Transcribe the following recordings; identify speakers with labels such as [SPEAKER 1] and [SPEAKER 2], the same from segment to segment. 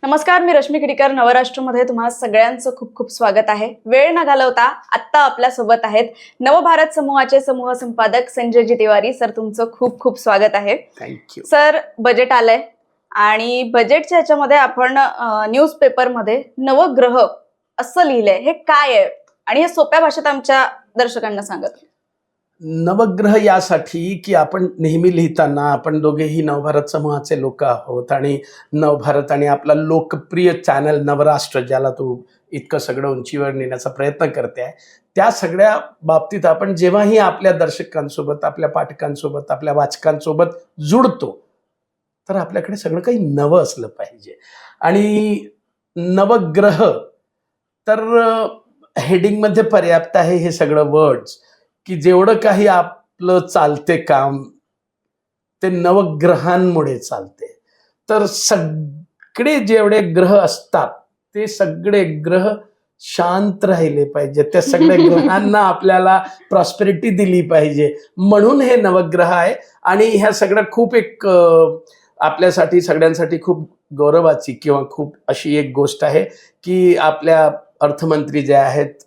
[SPEAKER 1] नमस्कार, मी रश्मी खिडीकर. नवराष्ट्रमध्ये तुम्हा सगळ्यांचं खूप खूप स्वागत आहे. वेळ न घालवता आत्ता आपल्या सोबत आहेत नवभारत समूहाचे समूह संपादक संजयजी तिवारी सर. तुमचं खूप खूप स्वागत आहे.
[SPEAKER 2] थँक्यू
[SPEAKER 1] सर, बजेट आलंय आणि बजेटच्या ह्याच्यामध्ये आपण न्यूजपेपरमध्ये नवग्रह असं लिहिलंय. हे काय आहे आणि हे सोप्या भाषेत आमच्या दर्शकांना सांगत.
[SPEAKER 2] नवग्रह यासाठी की आपण नेहमी लिहिताना आपण दोघेही नवभारत समूहाचे लोक आहोत आणि नवभारत आणि आपला लोकप्रिय चॅनल नवराष्ट्र ज्याला तू इतकं सगळं उंचीवर नेण्याचा प्रयत्न करते आहे, त्या सगळ्या बाबतीत आपण जेव्हाही आपल्या दर्शकांसोबत, आपल्या पाठकांसोबत, आपल्या वाचकांसोबत जुडतो तर आपल्याकडे सगळं काही नवं असलं पाहिजे. आणि नवग्रह तर हेडिंगमध्ये पर्याप्त आहे हे सगळं वर्ड्स, की जेवढं काही आपलं चालते काम ते नवग्रहांमुळे चालते. तर सगळे जेवढे ग्रह असतात ते सगळे ग्रह शांत राहिले पाहिजे, त्या सगळ्या ग्रहांना आपल्याला प्रॉस्पेरिटी दिली पाहिजे, म्हणून हे नवग्रह आहे. आणि ह्या सगळ्या खूप एक आपल्यासाठी सगळ्यांसाठी खूप गौरवाची किंवा खूप अशी एक गोष्ट आहे की आपल्या अर्थमंत्री जे आहेत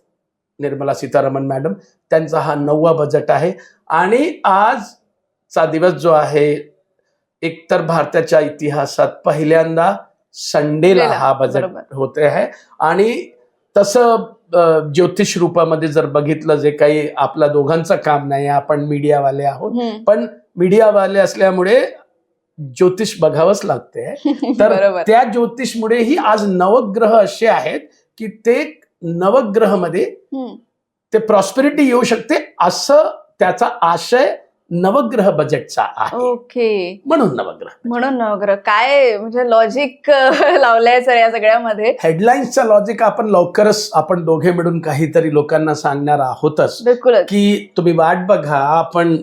[SPEAKER 2] निर्मला सीतारामन मॅडम, त्यांचा हा 9वा बजेट आहे. आणि आजचा दिवस जो आहे एकतर भारताच्या इतिहासात पहिल्यांदा संडेला हा बजेट होते आहे. आणि तसं ज्योतिष रूपामध्ये जर बघितलं, जे काही आपला दोघांचं काम नाही, आपण मीडियावाले आहोत, पण मीडियावाले असल्यामुळे ज्योतिष बघावंच लागते. तर त्या ज्योतिषमुळेही आज नवग्रह असे आहेत की ते नवग्रहमध्ये ते प्रॉस्पेरिटी येऊ शकते, असं त्याचा आशय नवग्रह बजेटचा आहे.
[SPEAKER 1] ओके,
[SPEAKER 2] म्हणून नवग्रह
[SPEAKER 1] काय म्हणजे लॉजिक लावलंय सर या सगळ्यामध्ये.
[SPEAKER 2] हेडलाईन्सचा लॉजिक आपण लवकरच आपण दोघे मिळून काहीतरी लोकांना सांगणार आहोतच.
[SPEAKER 1] बिलकुल
[SPEAKER 2] की तुम्ही वाट बघा, आपण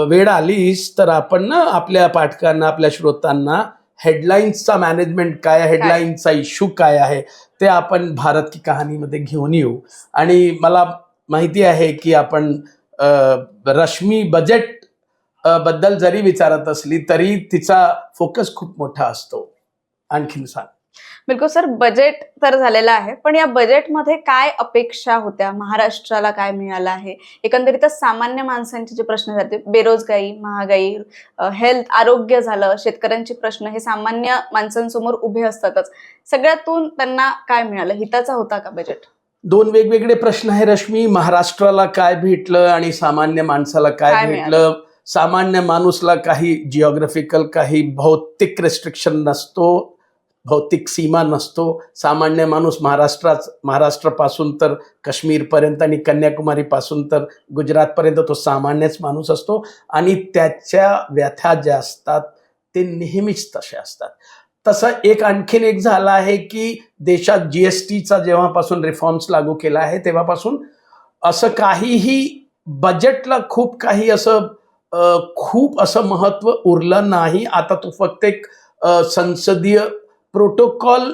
[SPEAKER 2] वेळ आलीच तर आपण ना आपल्या पाठकांना, आपल्या श्रोतांना हेडलाईन्सचा मॅनेजमेंट काय आहे, हेडलाईन्सचा इश्यू काय आहे ते आपण भारत की कहाणीमध्ये घेऊन येऊ. आणि मला माहिती आहे की आपण रश्मी बजेट बद्दल जरी विचारत असली तरी तिचा फोकस खूप मोठा असतो. आणखीन सांग.
[SPEAKER 1] बिलकुल सर, बजेट तर झालेलं आहे, पण या बजेटमध्ये काय अपेक्षा होत्या, महाराष्ट्राला काय मिळालं आहे, एकंदरीतच सामान्य माणसांचे जे प्रश्न जाते, बेरोजगारी, महागाई, हेल्थ, आरोग्य झालं, शेतकऱ्यांचे प्रश्न, हे सामान्य माणसांसमोर उभे असतातच. सगळ्यातून त्यांना काय मिळालं, हिताचा होता का बजेट?
[SPEAKER 2] दोन वेगवेगळे प्रश्न आहे रश्मी. महाराष्ट्राला काय भेटलं आणि सामान्य माणसाला काय भेटलं. सामान्य माणूसला काही जिओग्राफिकल, काही भौतिक रेस्ट्रिक्शन नसतो, भौतिक सीमा नसतो. सामान्य माणूस महाराष्ट्रापासून तर काश्मीरपर्यंत आणि कन्याकुमारीपासून तर गुजरातपर्यंत तो सामान्यच माणूस असतो. आणि त्याच्या व्यथा ज्या असतात ते नेहमीच तसे असतात. तसं आणखीन एक झालं आहे की देशात जीएसटीचा जेव्हापासून रिफॉर्म्स लागू केला आहे तेव्हापासून असं काहीही बजेटला खूप असं महत्व उरलं नाही. आता तो फक्त एक संसदीय प्रोटोकॉल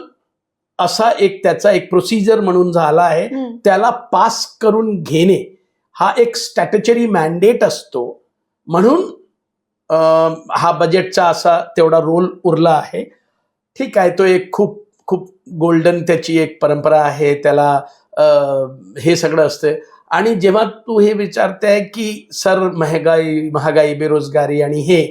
[SPEAKER 2] असा त्याचा एक प्रोसिजर म्हणून झाला आहे. त्याला पास करून घेणे हा एक स्टॅट्युटरी मॅन्डेट असतो, म्हणून हा बजेटचा असा तेवढा रोल उरला आहे. ठीक आहे, तो एक खूप खूप गोल्डन त्याची एक परंपरा आहे, त्याला हे सगळं असतं. आणि जेव्हा तू हे विचारते की सर महागाई, बेरोजगारी आणि हे,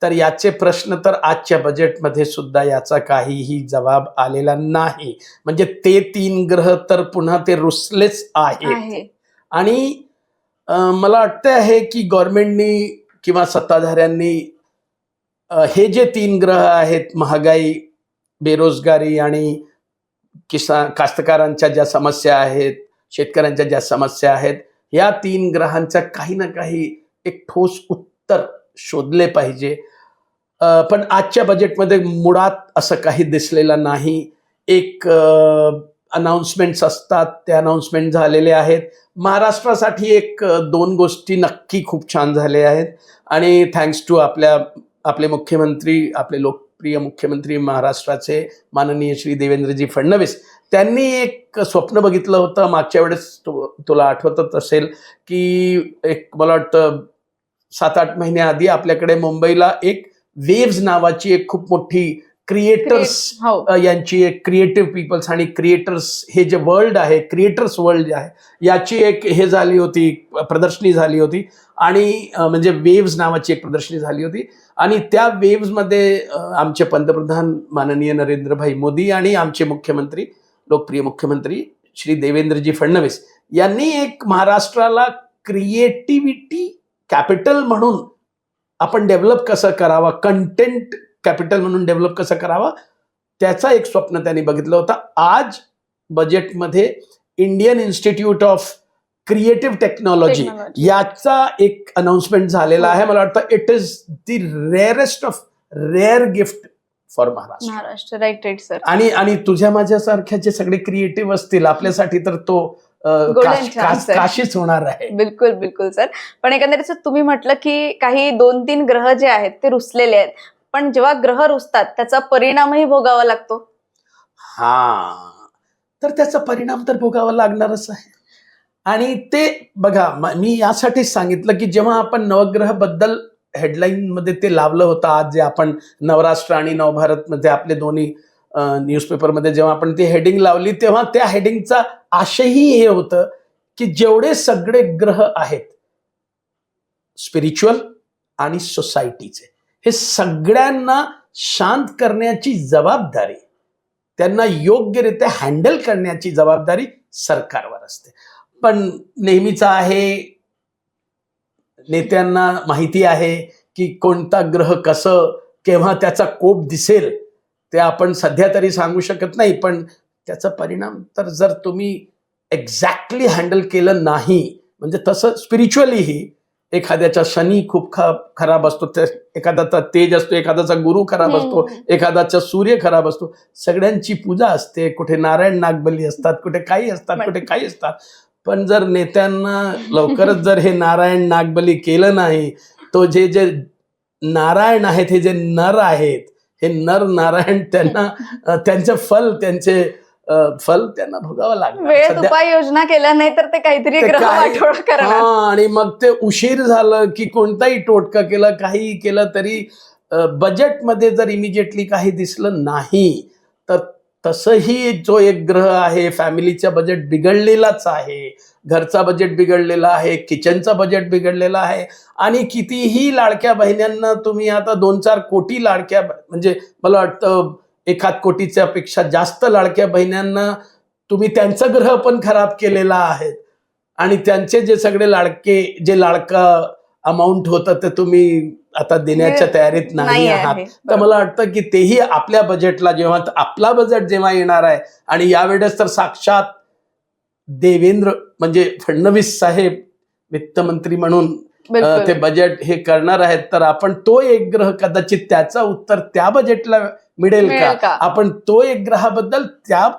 [SPEAKER 2] तर याचे प्रश्न तर आजच्या बजेटमध्ये सुद्धा याचा काहीही जबाब आलेला नाही. म्हणजे ते 3 ग्रह तर पुन्हा ते रुसलेच आहेत. आणि मला वाटतं आहे की गव्हर्नमेंटनी किंवा सत्ताधाऱ्यांनी हे जे 3 ग्रह आहेत, महागाई, बेरोजगारी आणि कास्तकारांच्या ज्या समस्या आहेत, शेतकऱ्यांच्या ज्या समस्या आहेत, या 3 ग्रहांच्या काही ना काही एक ठोस उत्तर शोधले पाहिजे. पण आजच्या बजेटमध्ये मुळात असं काही दिसलेलं नाही. एक अनाउन्समेंट्स असतात, ते अनाउन्समेंट झालेले आहेत. महाराष्ट्रासाठी 1-2 गोष्टी नक्की खूप छान झाल्या आहेत. आणि थँक्स टू आपले मुख्यमंत्री, आपले लोकप्रिय मुख्यमंत्री महाराष्ट्राचे माननीय श्री देवेंद्रजी फडणवीस, त्यांनी एक स्वप्न बघितलं होतं मागच्या वेळेस, तुला आठवतच असेल की मला वाटतं 7-8 महिन्याआधी आपल्याकडे मुंबईला एक वेव्ज नावाची एक खूप मोठी क्रिएटर्स
[SPEAKER 1] हो.
[SPEAKER 2] यांची एक क्रिएटिव्ह पीपल्स आणि क्रिएटर्स हे जे वर्ल्ड आहे, क्रिएटर्स वर्ल्ड जे आहे, याची एक हे झाली होती, प्रदर्शनी झाली होती. आणि म्हणजे वेव्ज नावाची एक प्रदर्शनी झाली होती. आणि त्या वेव्समध्ये आमचे पंतप्रधान माननीय नरेंद्रभाई मोदी आणि आमचे मुख्यमंत्री, लोकप्रिय मुख्यमंत्री श्री देवेंद्रजी फडणवीस यांनी एक महाराष्ट्राला क्रिएटिव्हिटी कॅपिटल म्हणून आपण डेव्हलप कसं करावा, कंटेंट कॅपिटल म्हणून डेव्हलप कसं करावा, त्याचा एक स्वप्न त्यांनी बघितलं होतं. आज बजेटमध्ये Indian Institute of Creative Technology याचा एक अनाउन्समेंट झालेला आहे. मला वाटतं it is the rarest of rare gift for
[SPEAKER 1] Maharashtra. Right sir.
[SPEAKER 2] आणि तुझ्या माझ्यासारख्या जे सगळे क्रिएटिव्ह असतील आपल्यासाठी तर तो काशीच होणार आहे.
[SPEAKER 1] बिलकुल बिलकुल सर. पण एकंदरीत तुम्ही म्हटलं की काही 2-3 ग्रह जे आहेत ते रुसलेले आहेत, पण जेव्हा ग्रह रुसतात त्याचा परिणामही भोगावा लागतो.
[SPEAKER 2] हा, तर त्याचा परिणाम तर भोगावा लागणारच आहे. आणि ते बघा, मी यासाठीच सांगितलं की जेव्हा आपण नवग्रह बद्दल हेडलाईन मध्ये ते लावलं होतं, आज जे आपण नवराष्ट्र आणि नवभारत मध्ये आपले दोन्ही न्यूजपेपरमध्ये जेव्हा आपण ती हेडिंग लावली, तेव्हा त्या हेडिंगचा आशयही हे होतं की जेवढे सगळे ग्रह आहेत स्पिरिच्युअल आणि सोसायटीचे, हे सगळ्यांना शांत करण्याची जबाबदारी, त्यांना योग्यरित्या हँडल करण्याची जबाबदारी सरकारवर असते. पण नेहमीच आहे, नेत्यांना माहिती आहे की कोणता ग्रह कसं केव्हा त्याचा कोप दिसेल ते आपण सध्या तरी सांगू शकत नाही. पण त्याचा परिणाम तर जर तुम्ही एक्झॅक्टली हँडल केलं नाही, म्हणजे तसं स्पिरिच्युअलीही एखाद्याचा शनी खूप खराब असतो, एखाद्याचा तेज असतो, एखाद्याचा गुरु खराब असतो, एखाद्याचा सूर्य खराब असतो. सगळ्यांची पूजा असते, कुठे नारायण नागबली असतात, कुठे काही असतात, कुठे काही असतात. पण जर नेत्यांना लवकरच जर हे नारायण नागबली केलं नाही, तो जे जे नारायण आहेत, हे जे नर आहेत, हे नर नारायण त्यांना त्यांचं फल त्यांना भोगावं लागलं.
[SPEAKER 1] वेळेत उपाययोजना केल्या नाही तर ते काहीतरी ग्रह वाटोळा करणार.
[SPEAKER 2] आणि मग ते उशीर झालं की कोणताही टोटका केला, काही केलं तरी बजेटमध्ये जर इमिजिएटली काही दिसलं नाही तर तसंही जो एक ग्रह आहे, फॅमिलीचा बजेट बिघडलेलाच आहे, घरचा बजेट बिघडलेला आहे, किचनचा बजेट बिघडलेला आहे. आणि कितीही लाडक्या बहिण्यांना तुम्ही आता 2-4 कोटी लाडक्या, म्हणजे मला वाटतं 1 कोटीच्या पेक्षा जास्त लाडक्या बहिण्यांना तुम्ही त्यांचा ग्रह पण खराब केलेला आहे. आणि त्यांचे जे सगळे लाडका अमाऊंट होतं ते तुम्ही आता देण्याच्या तयारीत नाही आहात. तर मला वाटतं की तेही आपल्या बजेटला, जेव्हा आपला बजेट जेव्हा येणार आहे, आणि यावेळेस तर साक्षात देवेंद्र म्हणजे फडणवीस साहेब वित्तमंत्री म्हणून ते बजेट हे करणार आहेत, तर आपण तो एक ग्रह कदाचित त्याचा उत्तर त्या बजेटला मिळेल का, आपण तो एक ग्रहाबद्दल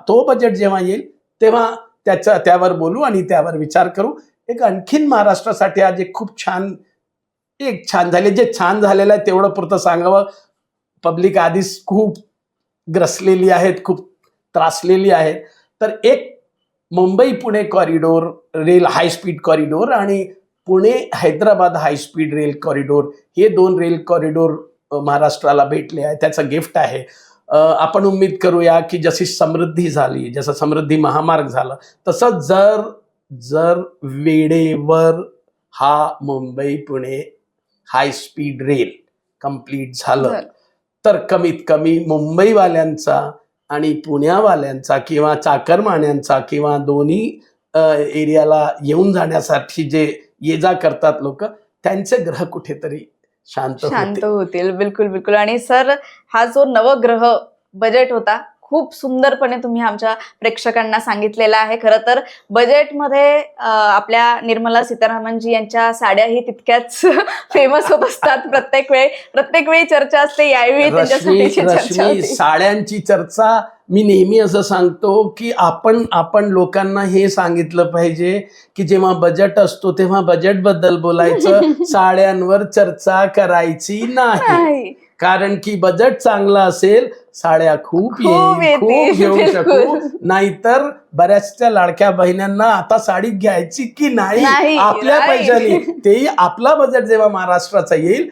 [SPEAKER 2] तो बजेट जेव्हा येईल तेव्हा त्यावर बोलू आणि त्यावर विचार करू. एक आणखीन महाराष्ट्रासाठी आज एक खूप छान झाले, जे छान झालेलं आहे तेवढं पुरतं सांगावं. पब्लिक आधीच खूप ग्रसलेली आहेत, खूप त्रासलेली आहेत. तर एक Mumbai Pune corridor rail high speed corridor आणि Pune Hyderabad high speed rail corridor, हे 2 रेल कॉरिडोर महाराष्ट्राला भेटले आहे. त्याचं गिफ्ट आहे. आपण उम्मीद करूया की जशी समृद्धी झाली, जसं समृद्धी महामार्ग झालं, तसं जर वेळेवर हा मुंबई पुणे हाय स्पीड रेल कंप्लीट झालं तर कमीत कमी मुंबईवाल्यांचा आणि पुण्यावाल्यांचा किंवा चाकरमान्यांचा किंवा दोन्ही एरियाला येऊन जाण्यासाठी जे ये जा करतात लोक, त्यांचे ग्रह कुठेतरी शांत
[SPEAKER 1] होतील. बिलकुल बिलकुल. आणि सर, हा जो नवग्रह बजेट होता खूप सुंदरपणे तुम्ही आमच्या प्रेक्षकांना सांगितलेला आहे. खरं तर बजेटमध्ये आपल्या निर्मला सीतारामनजी यांच्या साड्याही तितक्याच फेमस होत असतात. प्रत्येक वेळी चर्चा असते. यावेळी
[SPEAKER 2] रश्मी, साड्यांची चर्चा मी नेहमी असं सांगतो की आपण लोकांना हे सांगितलं पाहिजे की जेव्हा बजेट असतो तेव्हा बजेट बद्दल बोलायचं, साड्यांवर चर्चा करायची नाही. कारण की बजेट चांगला असेल, साड्या खूप घेऊ शकू. नाहीतर बऱ्याचशा लाडक्या बहिण्यांना आता साडी घ्यायची की नाही आपल्या पैशाने, तेही आपला बजेट जेव्हा महाराष्ट्राचा येईल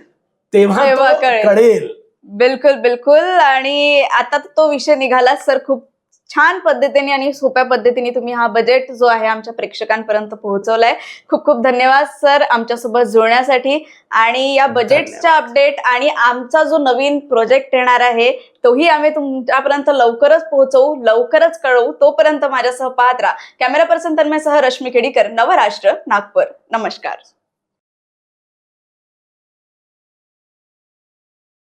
[SPEAKER 2] तेव्हा कळेल.
[SPEAKER 1] बिलकुल बिलकुल. आणि आता तो विषय निघाला सर, खूप छान पद्धतीने आणि सोप्या पद्धतीने तुम्ही हा बजेट जो आहे आमच्या प्रेक्षकांपर्यंत पोहोचवलाय. खूप खूप धन्यवाद सर आमच्यासोबत जुळण्यासाठी. आणि या बजेटच्या अपडेट आणि आमचा जो नवीन प्रोजेक्ट येणार आहे तोही आम्ही तुमच्यापर्यंत लवकरच पोहोचवू, लवकरच कळवू. तोपर्यंत माझ्यासह पाहत राहा. कॅमेरा पर्सन तन्मयसह रश्मी खेडीकर, नवराष्ट्र, नागपूर. नमस्कार.